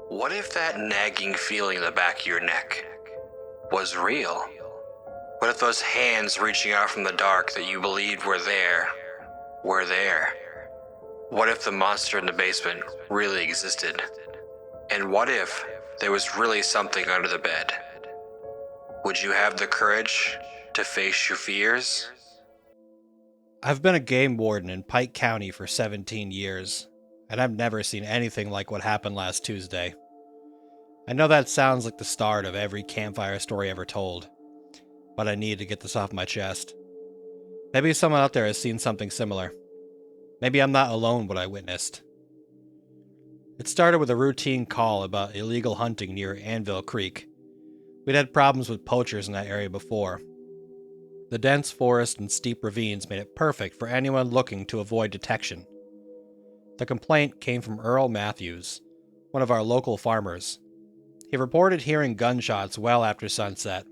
What if that nagging feeling in the back of your neck was real? What if those hands reaching out from the dark that you believed were there were there? What if the monster in the basement really existed? And what if there was really something under the bed? Would you have the courage to face your fears? I've been a game warden in Pike County for 17 years, and I've never seen anything like what happened last Tuesday. I know that sounds like the start of every campfire story ever told, but I need to get this off my chest. Maybe someone out there has seen something similar. Maybe I'm not alone what I witnessed. It started with a routine call about illegal hunting near Anvil Creek. We'd had problems with poachers in that area before. The dense forest and steep ravines made it perfect for anyone looking to avoid detection. The complaint came from Earl Matthews, one of our local farmers. He reported hearing gunshots well after sunset,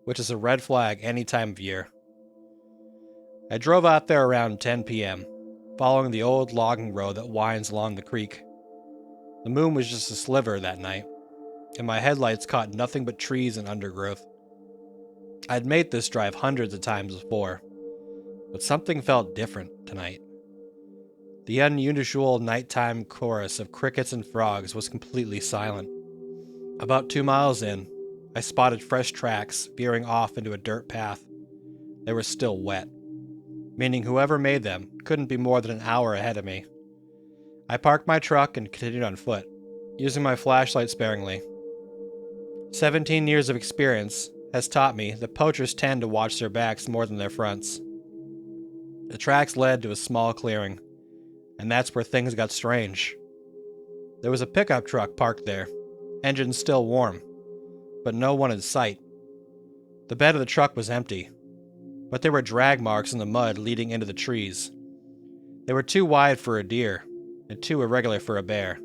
which is a red flag any time of year. I drove out there around 10 p.m., following the old logging road that winds along the creek. The moon was just a sliver that night, and my headlights caught nothing but trees and undergrowth. I'd made this drive hundreds of times before, but something felt different tonight. The unusual nighttime chorus of crickets and frogs was completely silent. About 2 miles in, I spotted fresh tracks veering off into a dirt path. They were still wet, meaning whoever made them couldn't be more than an hour ahead of me. I parked my truck and continued on foot, using my flashlight sparingly. 17 years of experience has taught me that poachers tend to watch their backs more than their fronts. The tracks led to a small clearing, and that's where things got strange. There was a pickup truck parked there, engine still warm, but no one in sight. The bed of the truck was empty, but there were drag marks in the mud leading into the trees. They were too wide for a deer, and too irregular for a bear.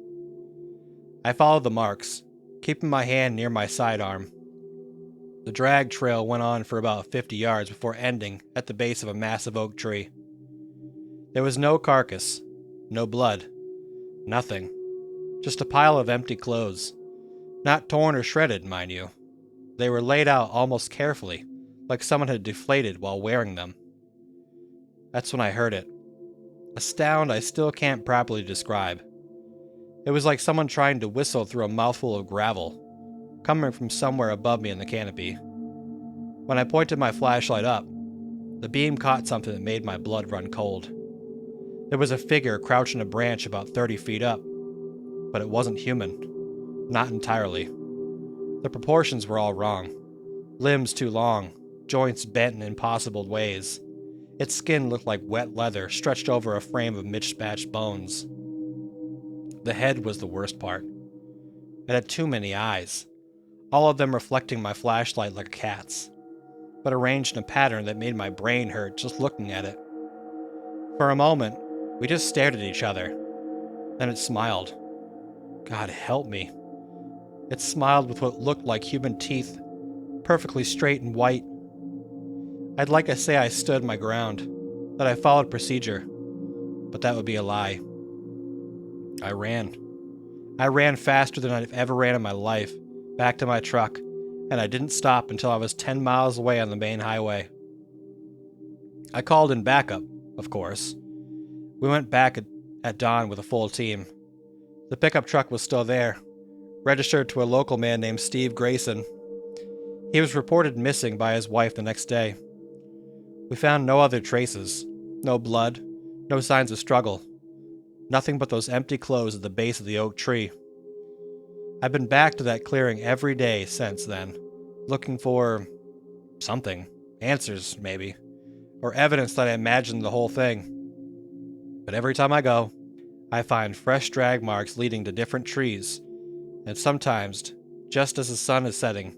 I followed the marks, keeping my hand near my sidearm. The drag trail went on for about 50 yards before ending at the base of a massive oak tree. There was no carcass, no blood, nothing. Just a pile of empty clothes. Not torn or shredded, mind you. They were laid out almost carefully, like someone had deflated while wearing them. That's when I heard it. A sound I still can't properly describe. It was like someone trying to whistle through a mouthful of gravel, coming from somewhere above me in the canopy. When I pointed my flashlight up, the beam caught something that made my blood run cold. There was a figure crouched in a branch about 30 feet up, but it wasn't human. Not entirely. The proportions were all wrong. Limbs too long, joints bent in impossible ways. Its skin looked like wet leather stretched over a frame of mismatched bones. The head was the worst part. It had too many eyes, all of them reflecting my flashlight like a cat's, but arranged in a pattern that made my brain hurt just looking at it. For a moment, we just stared at each other. Then it smiled. God help me. It smiled with what looked like human teeth, perfectly straight and white. I'd like to say I stood my ground, that I followed procedure, but that would be a lie. I ran. I ran faster than I've ever ran in my life, back to my truck, and I didn't stop until I was 10 miles away on the main highway. I called in backup, of course. We went back at dawn with a full team. The pickup truck was still there, registered to a local man named Steve Grayson. He was reported missing by his wife the next day. We found no other traces, no blood, no signs of struggle. Nothing but those empty clothes at the base of the oak tree. I've been back to that clearing every day since then, looking for something, answers maybe, or evidence that I imagined the whole thing. But every time I go, I find fresh drag marks leading to different trees, and sometimes, just as the sun is setting,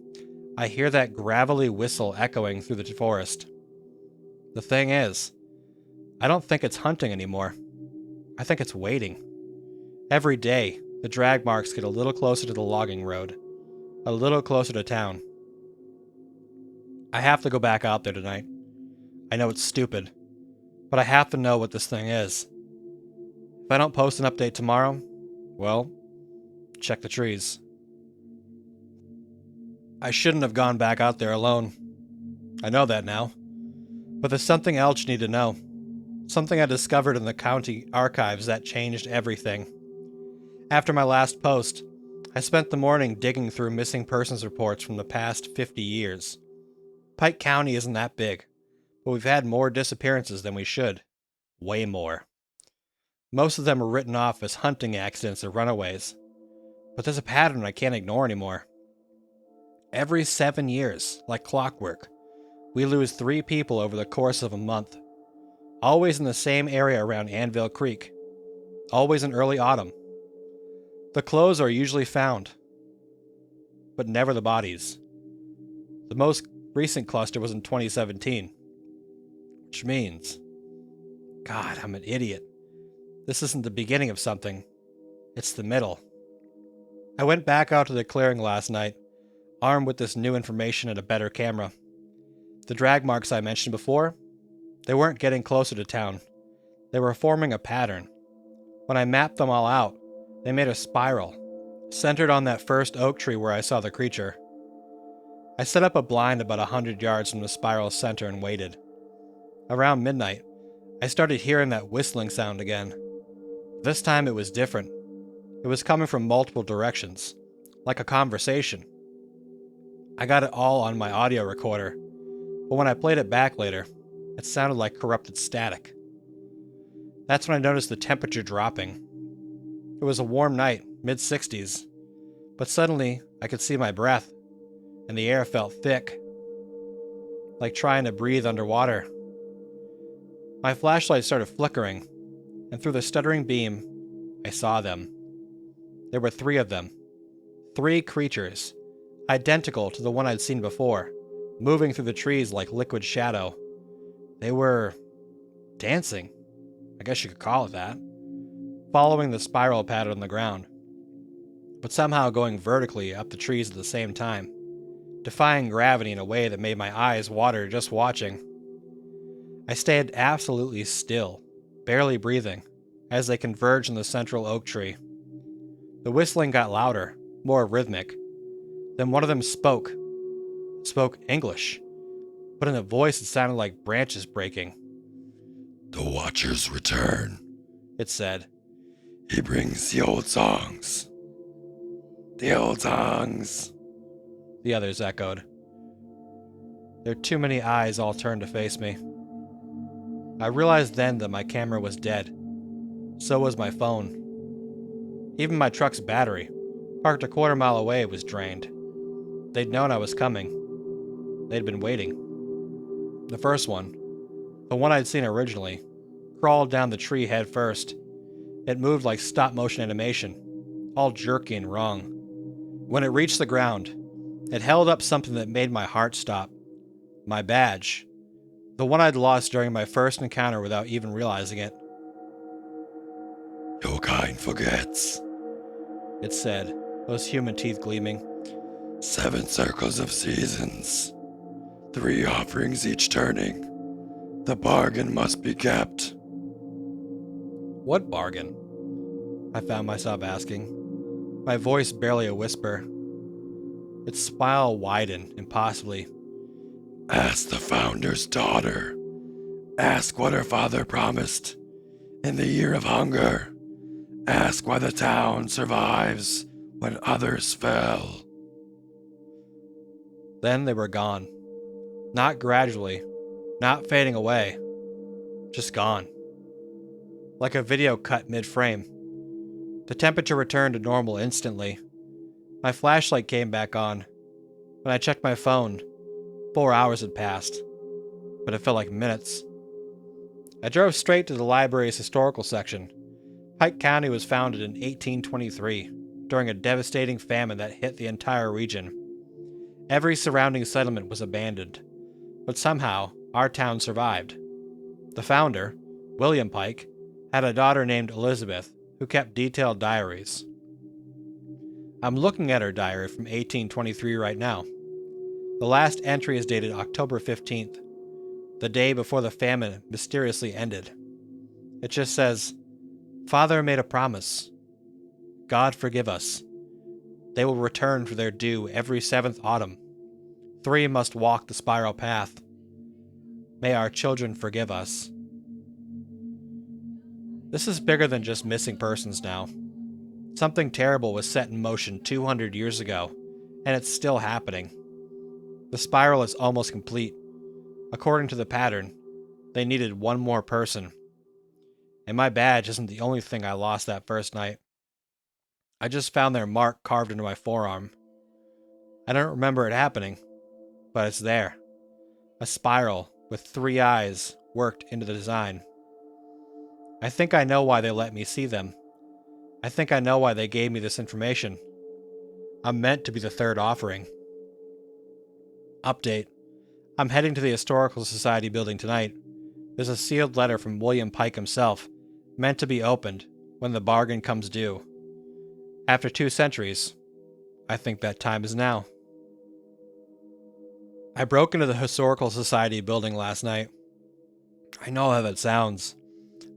I hear that gravelly whistle echoing through the forest. The thing is, I don't think it's hunting anymore. I think it's waiting. Every day, the drag marks get a little closer to the logging road, a little closer to town. I have to go back out there tonight. I know it's stupid, but I have to know what this thing is. If I don't post an update tomorrow, well, check the trees. I shouldn't have gone back out there alone. I know that now. But there's something else you need to know. Something I discovered in the county archives that changed everything. After my last post, I spent the morning digging through missing persons reports from the past 50 years. Pike County isn't that big, but we've had more disappearances than we should. Way more. Most of them are written off as hunting accidents or runaways. But there's a pattern I can't ignore anymore. Every 7 years, like clockwork, we lose 3 people over the course of a month. Always in the same area around Anvil Creek. Always in early autumn. The clothes are usually found, but never the bodies. The most recent cluster was in 2017. Which means, God, I'm an idiot. This isn't the beginning of something. It's the middle. I went back out to the clearing last night, armed with this new information and a better camera. The drag marks I mentioned before, they weren't getting closer to town. They were forming a pattern. When I mapped them all out, they made a spiral, centered on that first oak tree where I saw the creature. I set up a blind about 100 yards from the spiral's center and waited. Around midnight, I started hearing that whistling sound again. This time it was different. It was coming from multiple directions, like a conversation. I got it all on my audio recorder, but when I played it back later, it sounded like corrupted static. That's when I noticed the temperature dropping. It was a warm night, mid-60s, but suddenly I could see my breath, and the air felt thick, like trying to breathe underwater. My flashlight started flickering, and through the stuttering beam, I saw them. There were 3 of them. 3 creatures, identical to the one I'd seen before, moving through the trees like liquid shadow. They were dancing, I guess you could call it that, following the spiral pattern on the ground, but somehow going vertically up the trees at the same time, defying gravity in a way that made my eyes water just watching. I stayed absolutely still, barely breathing, as they converged on the central oak tree. The whistling got louder, more rhythmic. Then one of them spoke English, but in a voice that sounded like branches breaking. "The Watchers return," it said. "He brings the old songs." "The old songs," the others echoed. There were too many eyes all turned to face me. I realized then that my camera was dead. So was my phone. Even my truck's battery, parked a quarter mile away, was drained. They'd known I was coming. They'd been waiting. The first one, the one I'd seen originally, crawled down the tree head first. It moved like stop-motion animation, all jerky and wrong. When it reached the ground, it held up something that made my heart stop. My badge. The one I'd lost during my first encounter without even realizing it. "Your kind forgets," it said, those human teeth gleaming. "7 circles of seasons, 3 offerings each turning. The bargain must be kept." What bargain? I found myself asking, my voice barely a whisper. Its smile widened impossibly. "Ask the Founder's daughter. Ask what her father promised. In the year of hunger, ask why the town survives when others fell." Then they were gone. Not gradually, not fading away, just gone. Like a video cut mid-frame. The temperature returned to normal instantly. My flashlight came back on. When I checked my phone, 4 hours had passed, but it felt like minutes. I drove straight to the library's historical section. Pike County was founded in 1823, during a devastating famine that hit the entire region. Every surrounding settlement was abandoned, but somehow our town survived. The founder, William Pike, had a daughter named Elizabeth who kept detailed diaries. I'm looking at her diary from 1823 right now. The last entry is dated October 15th, the day before the famine mysteriously ended. It just says, "Father made a promise. God forgive us. They will return for their due every 7th autumn. 3 must walk the spiral path. May our children forgive us. This is bigger than just missing persons now. Something terrible was set in motion 200 years ago, and it's still happening. The spiral is almost complete. According to the pattern, they needed 1 more person. And my badge isn't the only thing I lost that first night. I just found their mark carved into my forearm. I don't remember it happening, but it's there. A spiral with 3 eyes worked into the design. I think I know why they let me see them. I think I know why they gave me this information. I'm meant to be the 3rd offering. Update. I'm heading to the Historical Society building tonight. There's a sealed letter from William Pike himself, meant to be opened when the bargain comes due. After 2 centuries, I think that time is now. I broke into the Historical Society building last night. I know how that sounds,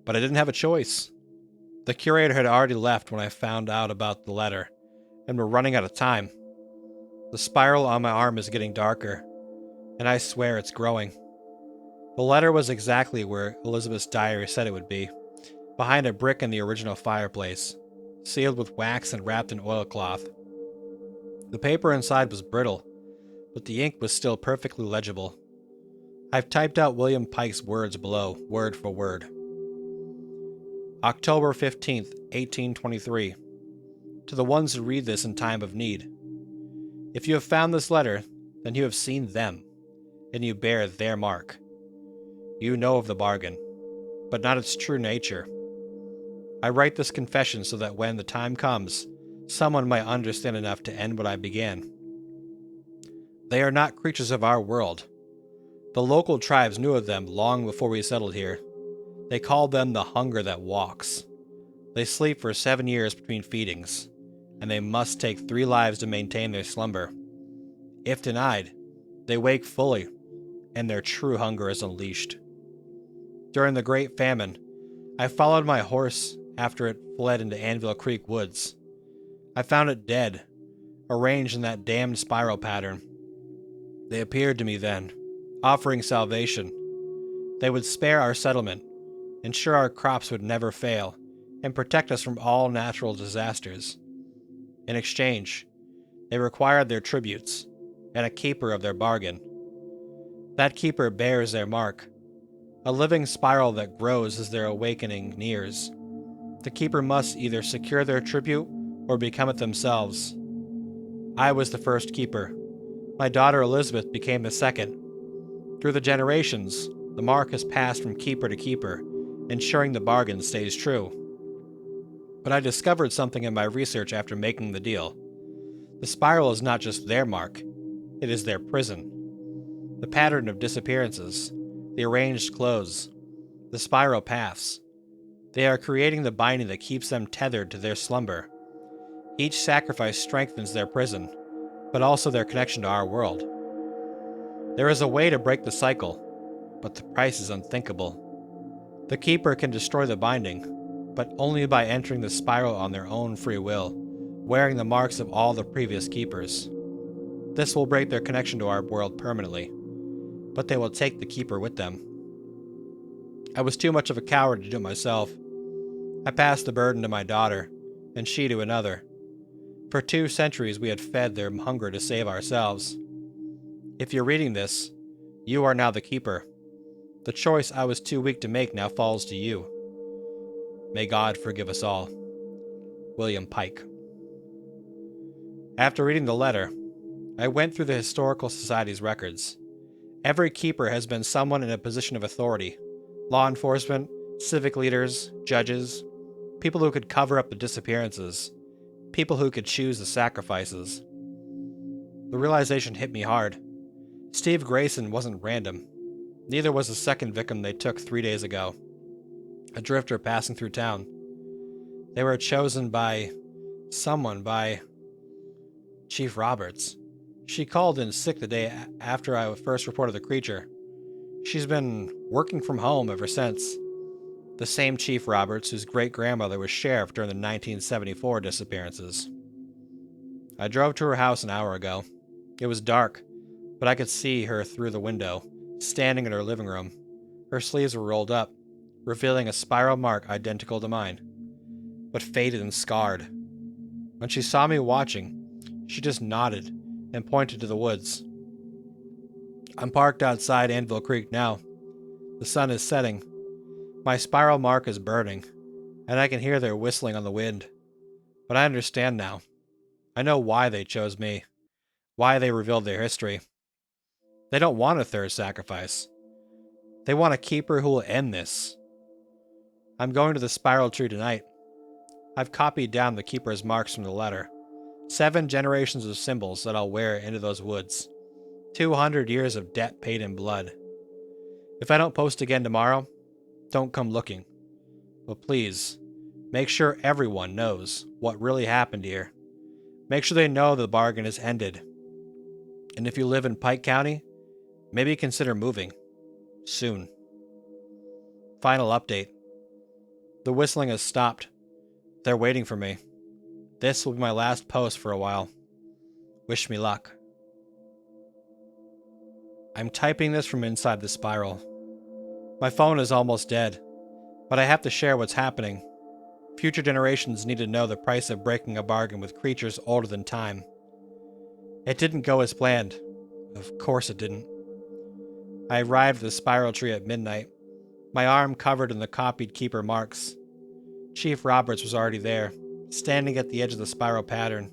but I didn't have a choice. The curator had already left when I found out about the letter, and we're running out of time. The spiral on my arm is getting darker, and I swear it's growing. The letter was exactly where Elizabeth's diary said it would be, behind a brick in the original fireplace, sealed with wax and wrapped in oilcloth. The paper inside was brittle, but the ink was still perfectly legible. I've typed out William Pike's words below, word for word. October 15th, 1823. To the ones who read this in time of need. If you have found this letter, then you have seen them, and you bear their mark. You know of the bargain, but not its true nature. I write this confession so that when the time comes, someone might understand enough to end what I began. They are not creatures of our world. The local tribes knew of them long before we settled here. They called them the hunger that walks. They sleep for 7 years between feedings, and they must take 3 lives to maintain their slumber. If denied, they wake fully, and their true hunger is unleashed. During the Great Famine, I followed my horse after it fled into Anvil Creek woods. I found it dead, arranged in that damned spiral pattern. They appeared to me then, offering salvation. They would spare our settlement, ensure our crops would never fail, and protect us from all natural disasters. In exchange, they required their tributes, and a keeper of their bargain. That keeper bears their mark, a living spiral that grows as their awakening nears. The keeper must either secure their tribute or become it themselves. I was the first keeper. My daughter Elizabeth became the second. Through the generations, the mark has passed from keeper to keeper, ensuring the bargain stays true. But I discovered something in my research after making the deal. The spiral is not just their mark, it is their prison. The pattern of disappearances, the arranged clothes, the spiral paths. They are creating the binding that keeps them tethered to their slumber. Each sacrifice strengthens their prison, but also their connection to our world. There is a way to break the cycle, but the price is unthinkable. The keeper can destroy the binding, but only by entering the spiral on their own free will, wearing the marks of all the previous keepers. This will break their connection to our world permanently, but they will take the keeper with them. I was too much of a coward to do it myself. I passed the burden to my daughter, and she to another. For 2 centuries we had fed their hunger to save ourselves. If you're reading this, you are now the keeper. The choice I was too weak to make now falls to you. May God forgive us all. William Pike. After reading the letter, I went through the Historical Society's records. Every keeper has been someone in a position of authority. Law enforcement, civic leaders, judges, people who could cover up the disappearances, people who could choose the sacrifices. The realization hit me hard. Steve Grayson wasn't random. Neither was the second victim they took 3 days ago, a drifter passing through town. They were chosen by Chief Roberts. She called in sick the day after I first reported the creature. She's been working from home ever since. The same Chief Roberts whose great-grandmother was sheriff during the 1974 disappearances. I drove to her house an hour ago. It was dark, but I could see her through the window, standing in her living room. Her sleeves were rolled up, revealing a spiral mark identical to mine, but faded and scarred. When she saw me watching, she just nodded and pointed to the woods. I'm parked outside Anvil Creek now. The sun is setting. My spiral mark is burning, and I can hear their whistling on the wind. But I understand now. I know why they chose me, why they revealed their history. They don't want a third sacrifice. They want a keeper who will end this. I'm going to the spiral tree tonight. I've copied down the keeper's marks from the letter. 7 generations of symbols that I'll wear into those woods. 200 years of debt paid in blood. If I don't post again tomorrow, don't come looking. But please, make sure everyone knows what really happened here. Make sure they know the bargain is ended. And if you live in Pike County, maybe consider moving. Soon. Final update. The whistling has stopped. They're waiting for me. This will be my last post for a while. Wish me luck. I'm typing this from inside the spiral. My phone is almost dead, but I have to share what's happening. Future generations need to know the price of breaking a bargain with creatures older than time. It didn't go as planned. Of course it didn't. I arrived at the spiral tree at midnight, my arm covered in the copied keeper marks. Chief Roberts was already there, standing at the edge of the spiral pattern.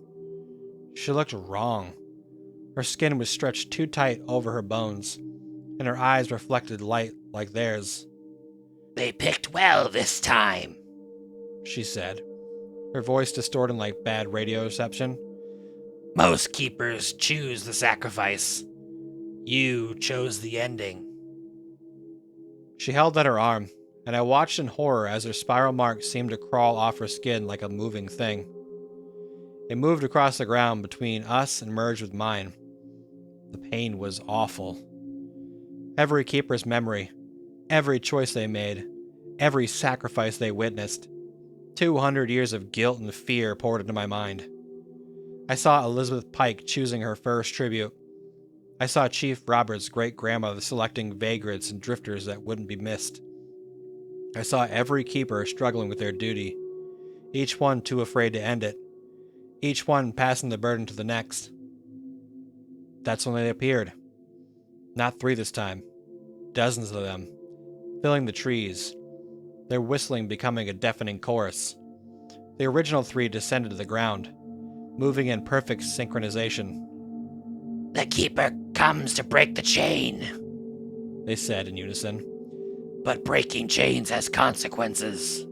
She looked wrong. Her skin was stretched too tight over her bones, and her eyes reflected light like theirs. "They picked well this time," she said, her voice distorting like bad radio reception. "Most keepers choose the sacrifice. You chose the ending." She held out her arm, and I watched in horror as her spiral mark seemed to crawl off her skin like a moving thing. It moved across the ground between us and merged with mine. The pain was awful. Every keeper's memory, every choice they made, every sacrifice they witnessed, 200 years of guilt and fear poured into my mind. I saw Elizabeth Pike choosing her first tribute. I saw Chief Roberts' great-grandmother selecting vagrants and drifters that wouldn't be missed. I saw every keeper struggling with their duty, each one too afraid to end it, each one passing the burden to the next. That's when they appeared. Not 3 this time. Dozens of them, filling the trees, their whistling becoming a deafening chorus. The original 3 descended to the ground, moving in perfect synchronization. "The keeper comes to break the chain," they said in unison. "But breaking chains has consequences."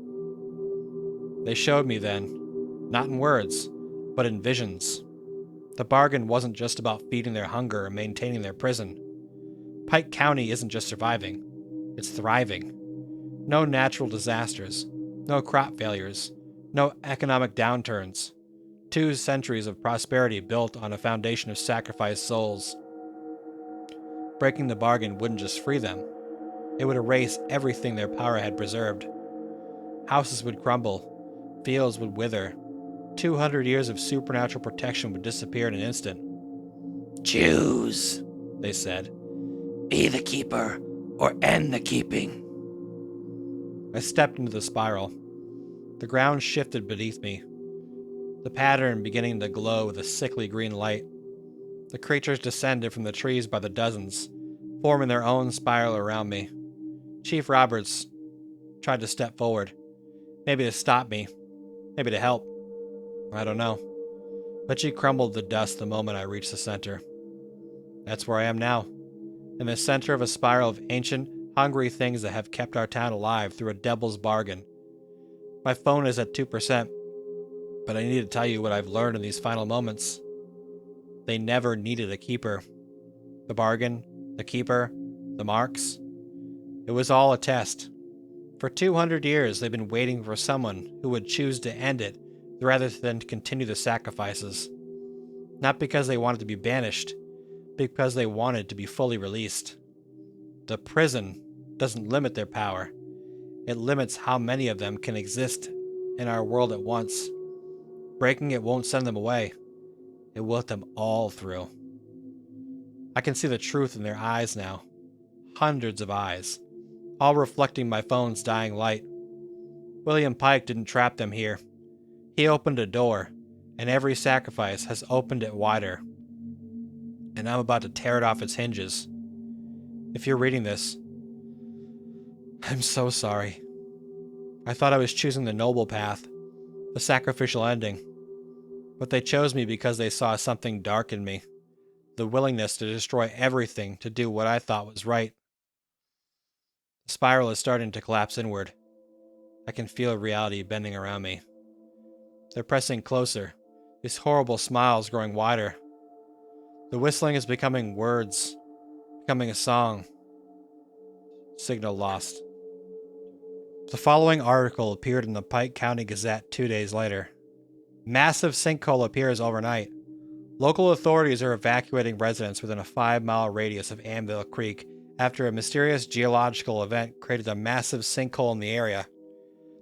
They showed me then, not in words, but in visions. The bargain wasn't just about feeding their hunger and maintaining their prison. Pike County isn't just surviving, it's thriving. No natural disasters, no crop failures, no economic downturns. 2 centuries of prosperity built on a foundation of sacrificed souls. Breaking the bargain wouldn't just free them, it would erase everything their power had preserved. Houses would crumble, fields would wither, 200 years of supernatural protection would disappear in an instant. "Choose," they said. "Be the keeper or end the keeping." I stepped into the spiral. The ground shifted beneath me, the pattern beginning to glow with a sickly green light. The creatures descended from the trees by the dozens, forming their own spiral around me. Chief Roberts tried to step forward, maybe to stop me, maybe to help. I don't know. But she crumbled to dust the moment I reached the center. That's where I am now, in the center of a spiral of ancient, hungry things that have kept our town alive through a devil's bargain. My phone is at 2%, but I need to tell you what I've learned in these final moments. They never needed a keeper. The bargain, the keeper, the marks. It was all a test. For 200 years, they've been waiting for someone who would choose to end it rather than continue the sacrifices. Not because they wanted to be banished, but because they wanted to be fully released. The prison doesn't limit their power. It limits how many of them can exist in our world at once. Breaking it won't send them away. It will let them all through. I can see the truth in their eyes now. Hundreds of eyes, all reflecting my phone's dying light. William Pike didn't trap them here. He opened a door, and every sacrifice has opened it wider. And I'm about to tear it off its hinges. If you're reading this, I'm so sorry. I thought I was choosing the noble path, the sacrificial ending. But they chose me because they saw something dark in me. The willingness to destroy everything to do what I thought was right. The spiral is starting to collapse inward. I can feel reality bending around me. They're pressing closer, these horrible smiles growing wider. The whistling is becoming words, becoming a song. Signal lost. The following article appeared in the Pike County Gazette 2 days later. Massive sinkhole appears overnight. Local authorities are evacuating residents within a 5-mile radius of Anvil Creek after a mysterious geological event created a massive sinkhole in the area.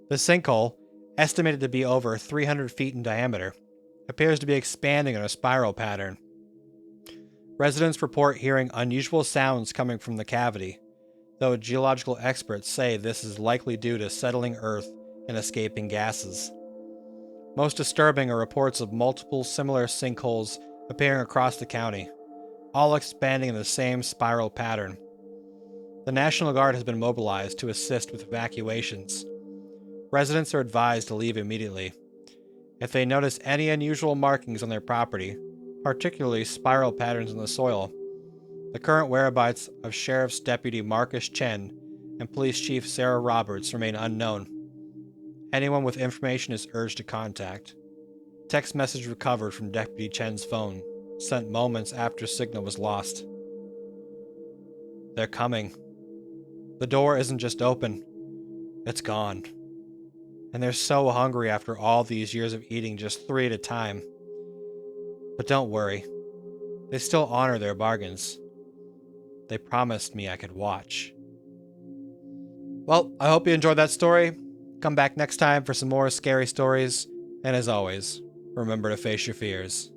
The sinkhole, estimated to be over 300 feet in diameter, appears to be expanding in a spiral pattern. Residents report hearing unusual sounds coming from the cavity, though geological experts say this is likely due to settling earth and escaping gases. Most disturbing are reports of multiple similar sinkholes appearing across the county, all expanding in the same spiral pattern. The National Guard has been mobilized to assist with evacuations. Residents are advised to leave immediately. If they notice any unusual markings on their property, particularly spiral patterns in the soil, the current whereabouts of Sheriff's Deputy Marcus Chen and Police Chief Sarah Roberts remain unknown. Anyone with information is urged to contact. Text message recovered from Deputy Chen's phone, sent moments after signal was lost. They're coming. The door isn't just open, it's gone. And they're so hungry after all these years of eating just 3 at a time. But don't worry, they still honor their bargains. They promised me I could watch. Well, I hope you enjoyed that story. Come back next time for some more scary stories, and as always, remember to face your fears.